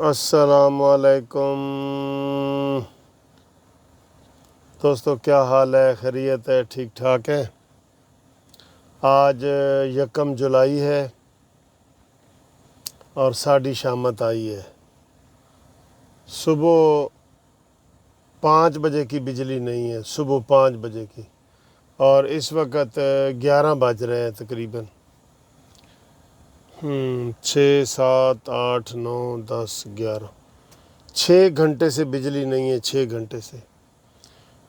السلام علیکم دوستو، کیا حال ہے؟ خیریت ہے؟ ٹھیک ٹھاک ہے؟ آج 1 جولائی ہے اور ساڑھی شامت آئی ہے۔ صبح 5 بجے کی بجلی نہیں ہے، صبح 5 بجے کی، اور اس وقت 11 بج رہے ہیں تقریباً۔ 6 7 8 9 10 11 6 گھنٹے سے بجلی نہیں ہے، 6 گھنٹے سے۔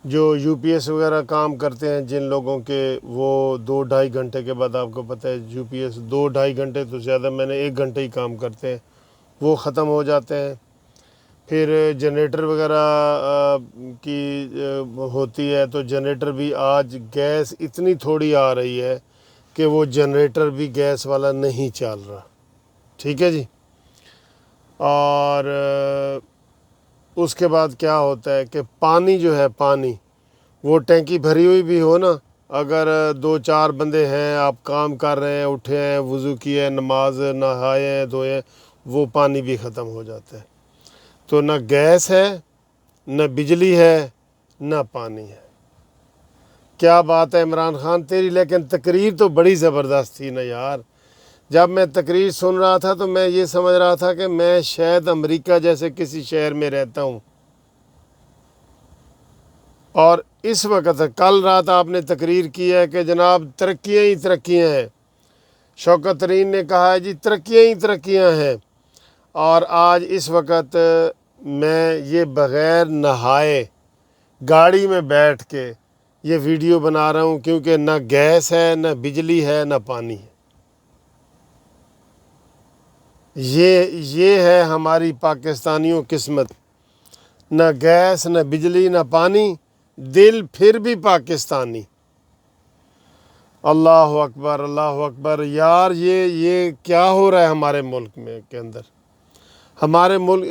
جو یو پی ایس وغیرہ کام کرتے ہیں جن لوگوں کے، وہ 2-2.5 گھنٹے کے بعد، آپ کو پتہ ہے یو پی ایس 2-2.5 گھنٹے تو زیادہ، میں نے 1 گھنٹے ہی کام کرتے ہیں، وہ ختم ہو جاتے ہیں۔ پھر جنریٹر وغیرہ کی ہوتی ہے، تو جنریٹر بھی آج گیس اتنی تھوڑی آ رہی ہے کہ وہ جنریٹر بھی گیس والا نہیں چل رہا، ٹھیک ہے جی۔ اور اس کے بعد کیا ہوتا ہے کہ پانی جو ہے، پانی وہ ٹینکی بھری ہوئی بھی ہو نا، اگر 2-4 بندے ہیں، آپ کام کر رہے ہیں، اٹھے ہیں، وضو کیے ہیں، نماز نہائے ہیں، دھوئے ہیں، وہ پانی بھی ختم ہو جاتا ہے۔ تو نہ گیس ہے، نہ بجلی ہے، نہ پانی ہے۔ کیا بات ہے عمران خان تیری، لیکن تقریر تو بڑی زبردست تھی نا یار۔ جب میں تقریر سن رہا تھا تو میں یہ سمجھ رہا تھا کہ میں شاید امریکہ جیسے کسی شہر میں رہتا ہوں۔ اور اس وقت کل رات آپ نے تقریر کی ہے کہ جناب ترقیاں ہی ترقیاں ہیں، شوکت ترین نے کہا ہے جی ترقیاں ہی ترقیاں ہیں، اور آج اس وقت میں یہ بغیر نہائے گاڑی میں بیٹھ کے یہ ویڈیو بنا رہا ہوں، کیونکہ نہ گیس ہے، نہ بجلی ہے، نہ پانی ہے۔ یہ ہے ہماری پاکستانیوں قسمت، نہ گیس، نہ بجلی، نہ پانی، دل پھر بھی پاکستانی۔ اللہ اکبر، اللہ اکبر یار، یہ کیا ہو رہا ہے ہمارے ملک میں کے اندر؟ ہمارے ملک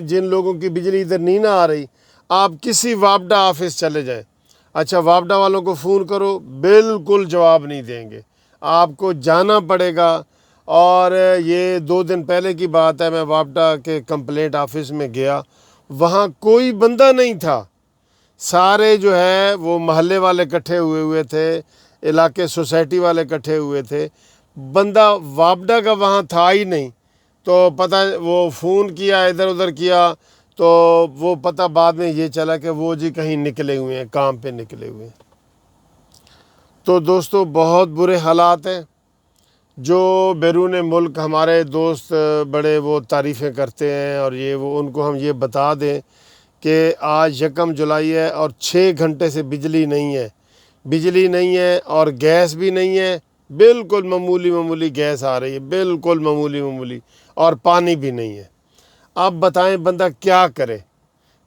جن لوگوں کی بجلی ادھر نہیں نہ آ رہی، آپ کسی وابڈا آفس چلے جائیں، اچھا وابڈا والوں کو فون کرو، بالکل جواب نہیں دیں گے، آپ کو جانا پڑے گا۔ اور یہ 2 دن پہلے کی بات ہے، میں وابڈا کے کمپلینٹ آفس میں گیا، وہاں کوئی بندہ نہیں تھا، سارے جو ہے وہ محلے والے اکٹھے ہوئے تھے، علاقے سوسائٹی اکٹھے اکٹھے ہوئے تھے، بندہ وابڈا کا وہاں تھا ہی نہیں۔ تو پتہ وہ فون کیا، ادھر ادھر کیا، تو وہ پتہ بعد میں یہ چلا کہ وہ جی کہیں نکلے ہوئے ہیں، کام پہ نکلے ہوئے ہیں۔ تو دوستو بہت برے حالات ہیں۔ جو بیرون ملک ہمارے دوست بڑے وہ تعریفیں کرتے ہیں، اور وہ ان کو ہم یہ بتا دیں کہ آج 1 جولائی ہے اور 6 گھنٹے سے بجلی نہیں ہے، بجلی نہیں ہے اور گیس بھی نہیں ہے، بالکل معمولی گیس آ رہی ہے، بالکل معمولی، اور پانی بھی نہیں ہے۔ اب بتائیں بندہ کیا کرے؟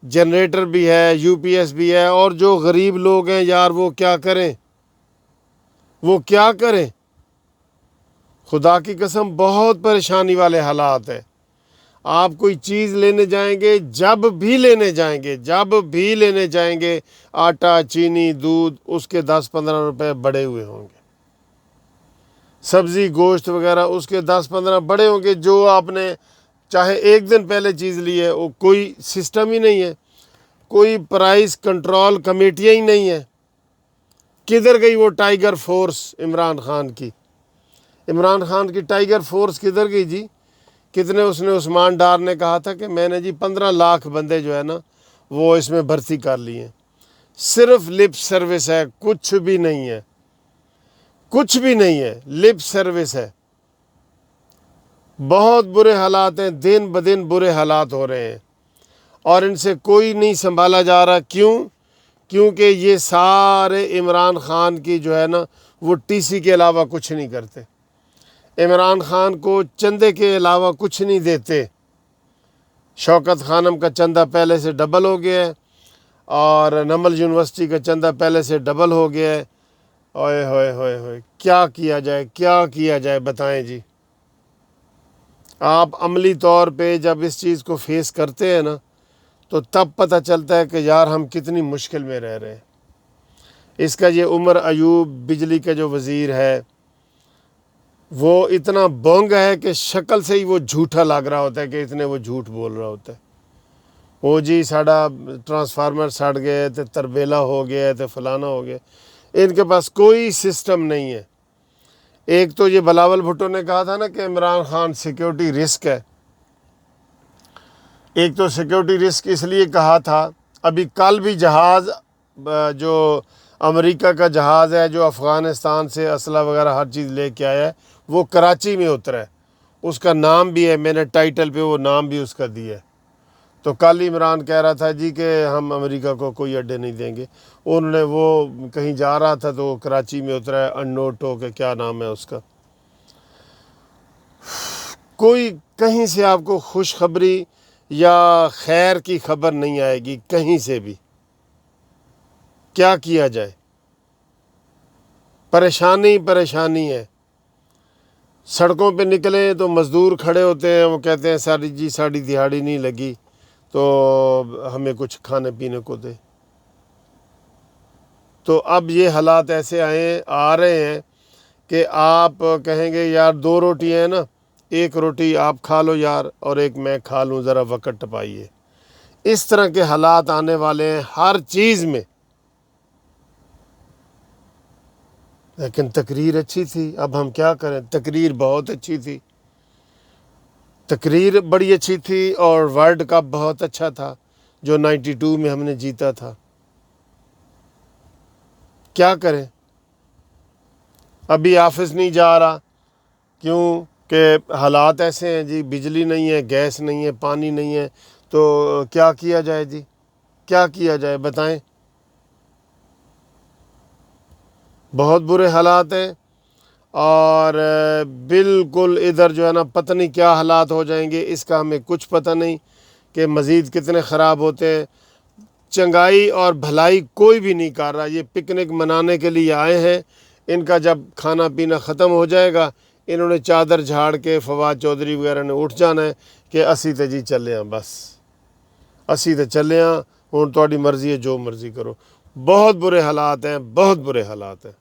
جنریٹر بھی ہے، یو پی ایس بھی ہے، اور جو غریب لوگ ہیں یار وہ کیا کریں؟ وہ کیا کریں؟ خدا کی قسم بہت پریشانی والے حالات ہیں۔ آپ کوئی چیز لینے جائیں گے، جب بھی لینے جائیں گے، آٹا، چینی، دودھ، اس کے 10-15 روپے بڑھے ہوئے ہوں گے، سبزی گوشت وغیرہ اس کے 10-15 بڑے ہوں گے۔ جو آپ نے چاہے 1 دن پہلے چیز لی ہے، وہ کوئی سسٹم ہی نہیں ہے، کوئی پرائس کنٹرول کمیٹیاں ہی نہیں ہیں۔ کدھر گئی وہ ٹائیگر فورس عمران خان کی؟ عمران خان کی ٹائیگر فورس کدھر گئی جی؟ کتنے اس نے عثمان ڈار نے کہا تھا کہ میں نے جی 15 لاکھ بندے جو ہے نا وہ اس میں بھرتی کر لیے ہیں، صرف لپ سروس ہے، کچھ بھی نہیں ہے، کچھ بھی نہیں ہے، لپ سروس ہے۔ بہت برے حالات ہیں، دن بدن برے حالات ہو رہے ہیں، اور ان سے کوئی نہیں سنبھالا جا رہا۔ کیونکہ یہ سارے عمران خان کی جو ہے نا وہ ٹی سی کے علاوہ کچھ نہیں کرتے، عمران خان کو چندے کے علاوہ کچھ نہیں دیتے۔ شوکت خانم کا چندہ پہلے سے ڈبل ہو گیا ہے، اور نمل یونیورسٹی کا چندہ پہلے سے ڈبل ہو گیا ہے۔ اوئے ہوئے ہوئے ہوئے، کیا کیا جائے بتائیں جی؟ آپ عملی طور پہ جب اس چیز کو فیس کرتے ہیں نا تو تب پتہ چلتا ہے کہ یار ہم کتنی مشکل میں رہ رہے ہیں۔ اس کا یہ عمر ایوب بجلی کا جو وزیر ہے، وہ اتنا بونگ ہے کہ شکل سے ہی وہ جھوٹا لگ رہا ہوتا ہے کہ اتنے وہ جھوٹ بول رہا ہوتا ہے. وہ جی ساڑا ٹرانسفارمر سڑ گئے تو تربیلا ہو گیا تو فلانا ہو گیا. ان کے پاس کوئی سسٹم نہیں ہے. ایک تو یہ بلاول بھٹو نے کہا تھا نا کہ عمران خان سیکیورٹی رسک ہے. ایک تو سیکیورٹی رسک اس لیے کہا تھا، ابھی کل بھی جہاز جو امریکہ کا جہاز ہے جو افغانستان سے اسلحہ وغیرہ ہر چیز لے کے آیا ہے وہ کراچی میں اترا ہے. اس کا نام بھی ہے، میں نے ٹائٹل پہ وہ نام بھی اس کا دیا ہے. تو کل عمران کہہ رہا تھا جی کہ ہم امریکہ کو کوئی اڈے نہیں دیں گے. انہوں نے وہ کہیں جا رہا تھا تو وہ کراچی میں اترا ہے، انوٹو کے کیا نام ہے اس کا. کوئی کہیں سے آپ کو خوشخبری یا خیر کی خبر نہیں آئے گی کہیں سے بھی. کیا کیا جائے؟ پریشانی ہے. سڑکوں پہ نکلیں تو مزدور کھڑے ہوتے ہیں، وہ کہتے ہیں ساری دہاڑی نہیں لگی تو ہمیں کچھ کھانے پینے کو دے. تو اب یہ حالات ایسے آ رہے ہیں کہ آپ کہیں گے یار 2 روٹی ہیں نا، 1 روٹی آپ کھا لو یار اور 1 میں کھا لوں، ذرا وقت ٹپائیے. اس طرح کے حالات آنے والے ہیں ہر چیز میں. لیکن تقریر اچھی تھی، اب ہم کیا کریں؟ تقریر بہت اچھی تھی، تقریر بڑی اچھی تھی، اور ورلڈ کپ بہت اچھا تھا جو 92 میں ہم نے جیتا تھا. کیا کریں؟ ابھی آفس نہیں جا رہا. کیوں کہ حالات ایسے ہیں جی، بجلی نہیں ہے، گیس نہیں ہے، پانی نہیں ہے. تو کیا کیا جائے جی؟ کیا کیا جائے بتائیں؟ بہت برے حالات ہیں. اور بالکل ادھر جو ہے نا پتہ نہیں کیا حالات ہو جائیں گے، اس کا ہمیں کچھ پتہ نہیں کہ مزید کتنے خراب ہوتے ہیں. چنگائی اور بھلائی کوئی بھی نہیں کر رہا. یہ پکنک منانے کے لیے آئے ہیں. ان کا جب کھانا پینا ختم ہو جائے گا انہوں نے چادر جھاڑ کے فواد چودھری وغیرہ نے اٹھ جانا ہے کہ اسی تے جی چلے ہاں، بس اسی تے چلے ہاں، ہوں تہاڈی مرضی ہے جو مرضی کرو. بہت برے حالات ہیں، بہت برے حالات ہیں.